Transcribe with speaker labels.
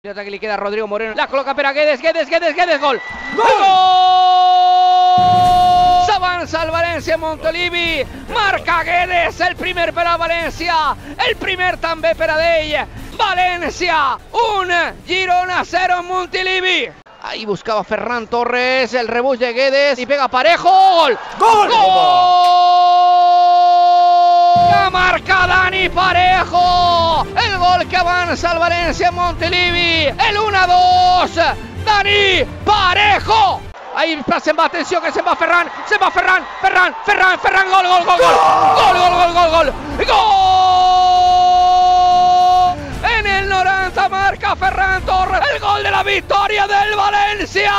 Speaker 1: Pelota que le queda a Rodrigo Moreno. La coloca para Guedes. Gol.
Speaker 2: ¡Gol!
Speaker 1: S'avanza el Valencia Montolivi. Marca Guedes. El primer per a Valencia. El primer també per a d'ell. Valencia 1, Girona 0 en Montilivi. Ahí buscaba Ferran Torres. El rebuig de Guedes. Y pega Parejo. Gol.
Speaker 2: ¡Gol!
Speaker 1: La marca Dani Parejo. El gol que avanza el Valencia Montilivi. El 1-2. Dani Parejo. Ahí se va, atención que se va Ferran. Gol. En el 90 marca Ferran Torres el gol de la victoria del Valencia.